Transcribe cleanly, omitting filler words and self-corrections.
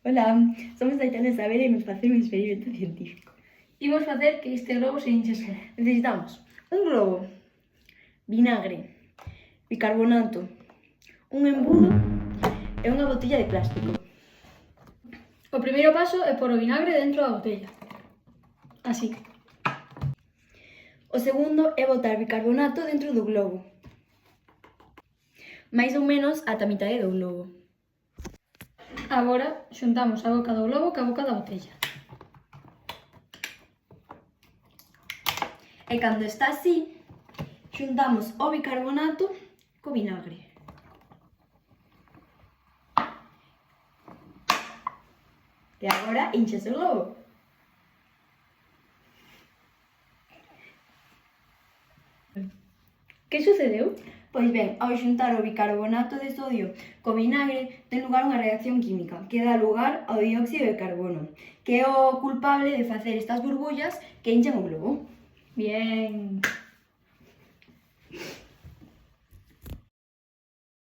Hola, somos Aitana e Isabel e imos facer un experimento científico. Imos facer que este globo se hinche só. Necesitamos un globo, vinagre, bicarbonato, un embudo e unha botella de plástico. O primeiro paso é pôr o vinagre dentro da botella. Así. O segundo é botar bicarbonato dentro do globo. Mais ou menos ata a mitade do globo. Agora xuntamos a boca do globo ca boca da botella. E cando está así, xuntamos o bicarbonato co vinagre. E agora hinchase o globo. Que sucedeu? Pois ben, ao xuntar o bicarbonato de sodio co vinagre, ten lugar unha reacción química que dá lugar ao dióxido de carbono, que é o culpable de facer estas burbullas que hinchan o globo. Bien.